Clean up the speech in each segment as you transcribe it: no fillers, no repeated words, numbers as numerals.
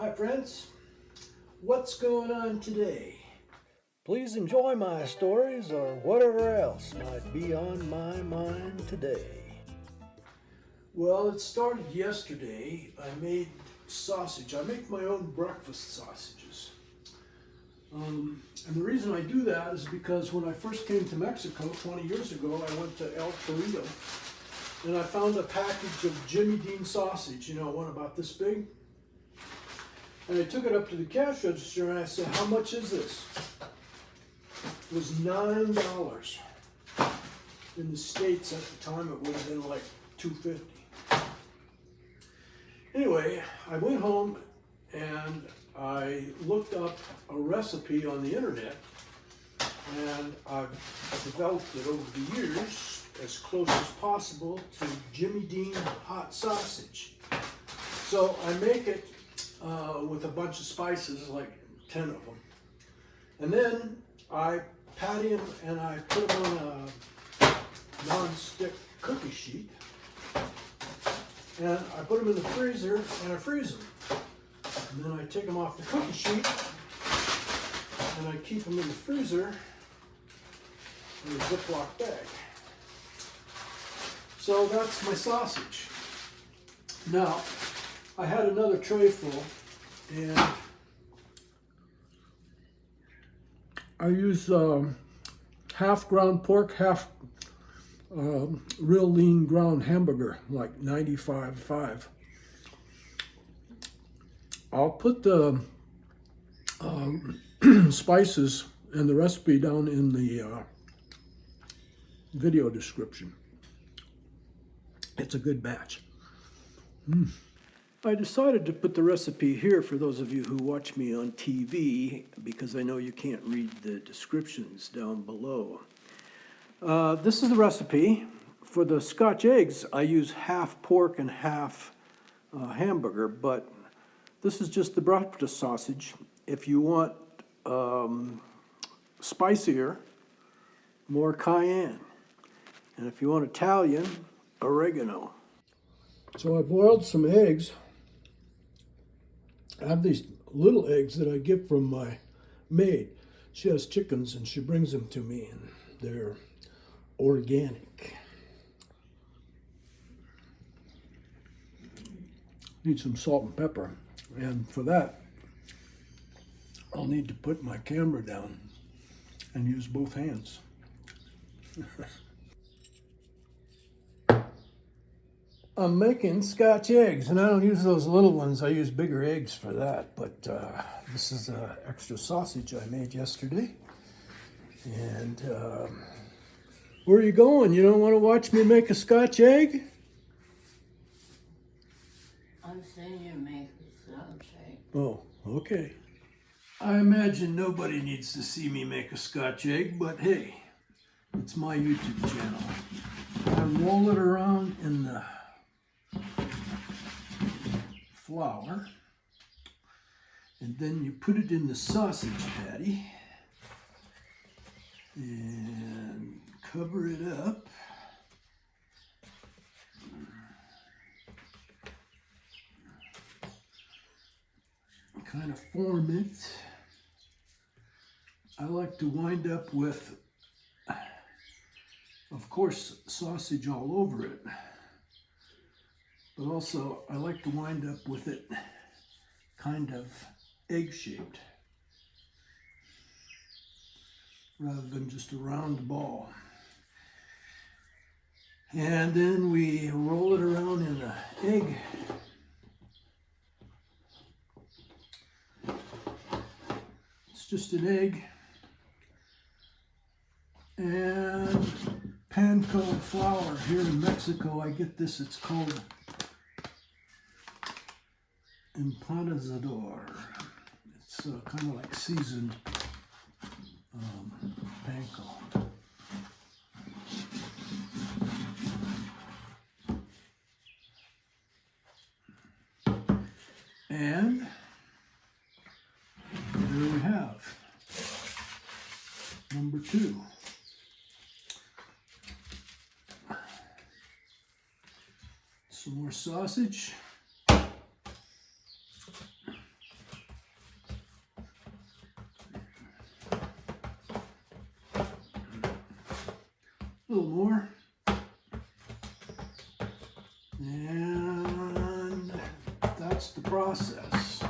Hi friends, what's going on today? Please enjoy my stories or whatever else might be on my mind today. Well, it started yesterday. I made sausage. I make my own breakfast sausages. And the reason I do that is because when I first came to Mexico 20 years ago, I went to El Torito and I found a package of Jimmy Dean sausage, you know, one about this big. And I took it up to the cash register and I said, how much is this? It was $9. In the States at the time it would have been like $2.50. Anyway, I went home and I looked up a recipe on the internet, and I've developed it over the years as close as possible to Jimmy Dean hot sausage. So I make it with a bunch of spices, like 10 of them. And then I patty them and I put them on a non-stick cookie sheet. And I put them in the freezer and I freeze them. And then I take them off the cookie sheet and I keep them in the freezer in a Ziploc bag. So that's my sausage. Now, I had another tray full and I use half ground pork, half real lean ground hamburger, like 95.5. I'll put the spices and the recipe down in the video description. It's a good batch. I decided to put the recipe here for those of you who watch me on TV, because I know you can't read the descriptions down below. This is the recipe. For the Scotch eggs, I use half pork and half hamburger, but this is just the breakfast sausage. If you want spicier, more cayenne. And if you want Italian, oregano. So I boiled some eggs. I have these little eggs that I get from my maid. She has chickens and she brings them to me, and they're organic. Need some salt and pepper, and for that I'll need to put my camera down and use both hands. I'm making Scotch eggs, and I don't use those little ones. I use bigger eggs for that, but this is extra sausage I made yesterday. And where are you going? You don't want to watch me make a Scotch egg? I'm saying you make a Scotch egg. Oh, okay. I imagine nobody needs to see me make a Scotch egg, but hey, it's my YouTube channel. I roll it around in the flour, and then you put it in the sausage patty and cover it up. Kind of form it. I like to wind up with, of course, sausage all over it, but also I like to wind up with it kind of egg-shaped rather than just a round ball. And then we roll it around in the egg. It's just an egg and panko flour. Here in Mexico I get this, it's called empanizador. It's kind of like seasoned panko. And there we have number 2. Some more sausage. little more. And that's the process.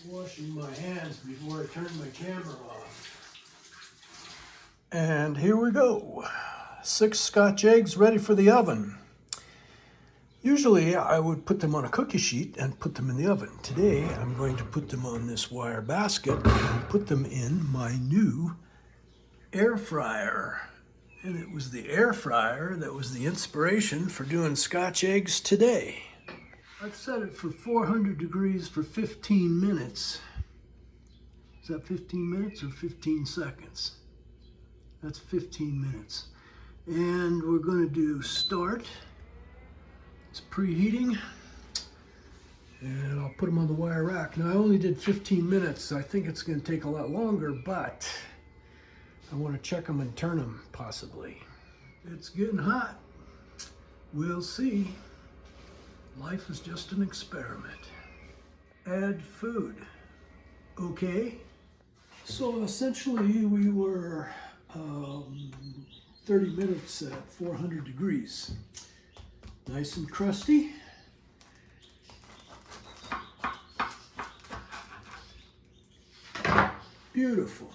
Washing my hands before I turn my camera off. And here we go. 6 Scotch eggs ready for the oven. Usually I would put them on a cookie sheet and put them in the oven. Today I'm going to put them on this wire basket and put them in my new air fryer. And it was the air fryer that was the inspiration for doing Scotch eggs today. I've set it for 400 degrees for 15 minutes. Is that 15 minutes or 15 seconds? That's 15 minutes. And we're going to do start. It's preheating. And I'll put them on the wire rack. Now I only did 15 minutes. I think it's going to take a lot longer, but I want to check them and turn them possibly. It's getting hot. We'll see. Life is just an experiment. Add food. Okay. So essentially we were 30 minutes at 400 degrees. Nice and crusty. Beautiful.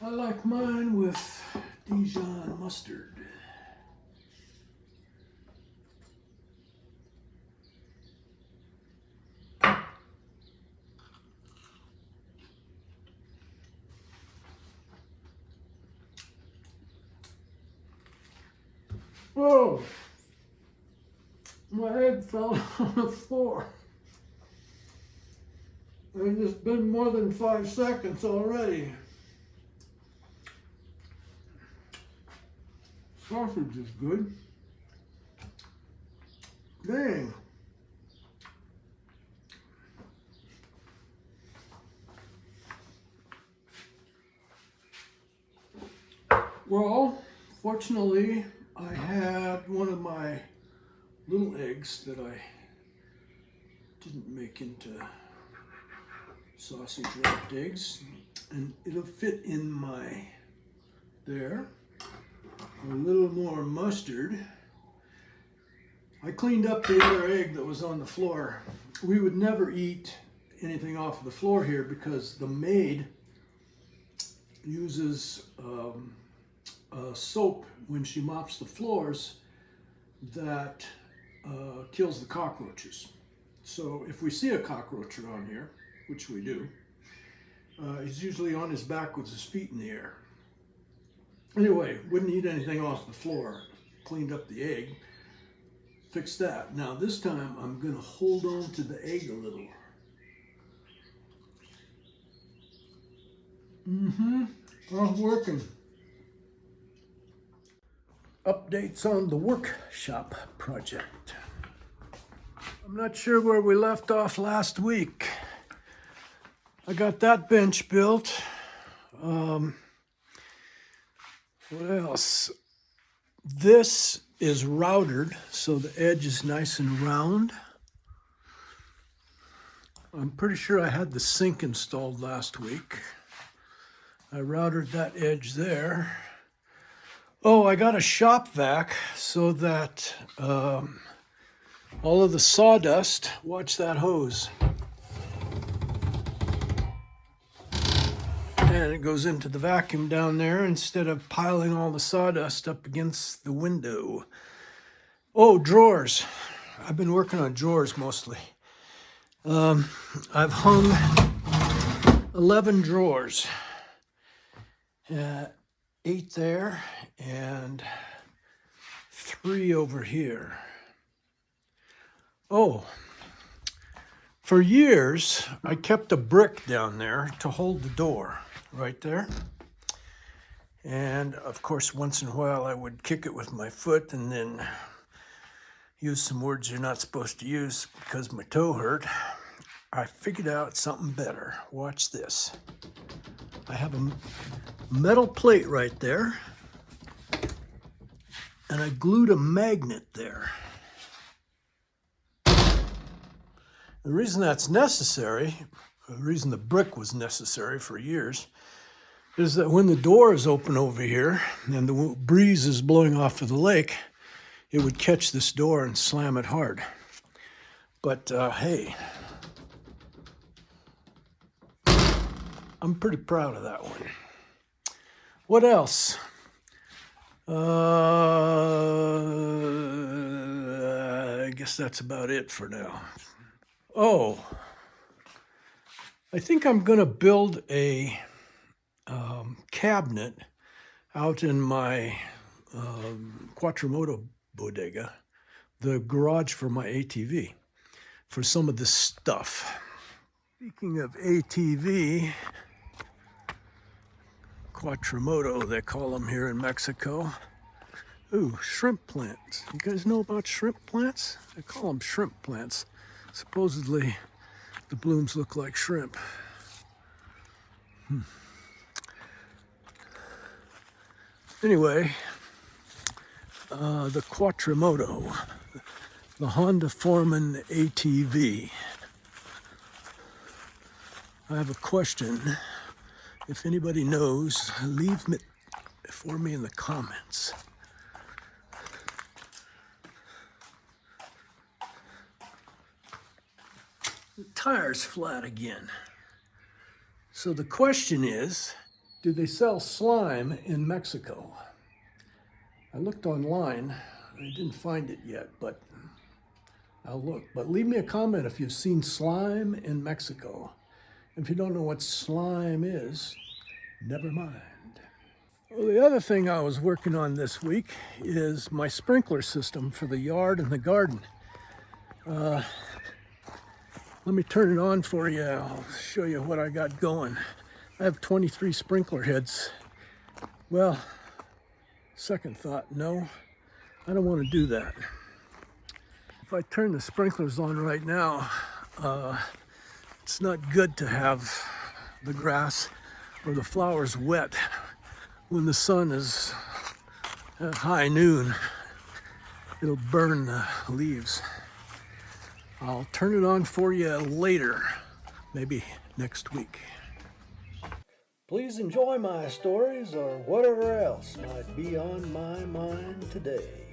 I like mine with Dijon mustard. Whoa! My egg fell on the floor. And it's been more than 5 seconds already. Sausage is good. Dang. Well, fortunately, I had one of my little eggs that I didn't make into sausage wrapped eggs, and it'll fit in my there. A little more mustard. I cleaned up the other egg that was on the floor. We would never eat anything off the floor here because the maid uses soap when she mops the floors that kills the cockroaches. So if we see a cockroach around here, which we do, he's usually on his back with his feet in the air. Anyway, wouldn't eat anything off the floor. Cleaned up the egg, fixed that. Now this time I'm gonna hold on to the egg a little. All working. Updates on the workshop project. I'm not sure where we left off last week. I got that bench built. What else? This is routered, so the edge is nice and round. I'm pretty sure I had the sink installed last week. I routered that edge there. Oh, I got a shop vac so that all of the sawdust, watch that hose. And it goes into the vacuum down there instead of piling all the sawdust up against the window. Oh, drawers. I've been working on drawers mostly. I've hung 11 drawers. 8 there and 3 over here. Oh, for years I kept a brick down there to hold the door right there. And of course, once in a while I would kick it with my foot and then use some words you're not supposed to use because my toe hurt. I figured out something better. Watch this. I have a metal plate right there, and I glued a magnet there. The reason that's necessary, the reason the brick was necessary for years, is that when the door is open over here and the breeze is blowing off of the lake, it would catch this door and slam it hard. But hey, I'm pretty proud of that one. What else? I guess that's about it for now. Oh, I think I'm going to build a cabinet out in my Quattromoto bodega, the garage for my ATV, for some of this stuff. Speaking of ATV, Quattromoto, they call them here in Mexico. Ooh, shrimp plants. You guys know about shrimp plants? They call them shrimp plants. Supposedly, the blooms look like shrimp. Anyway, the Quattromoto, the Honda Foreman ATV. I have a question. If anybody knows, leave it for me in the comments. The tire's flat again. So the question is, do they sell slime in Mexico? I looked online. I didn't find it yet, but I'll look. But leave me a comment if you've seen slime in Mexico. If you don't know what slime is, never mind. Well, the other thing I was working on this week is my sprinkler system for the yard and the garden. Let me turn it on for you. I'll show you what I got going. I have 23 sprinkler heads. Well, second thought, no, I don't want to do that. If I turn the sprinklers on right now, it's not good to have the grass or the flowers wet when the sun is at high noon. It'll burn the leaves. I'll turn it on for you later, maybe next week. Please enjoy my stories or whatever else might be on my mind today.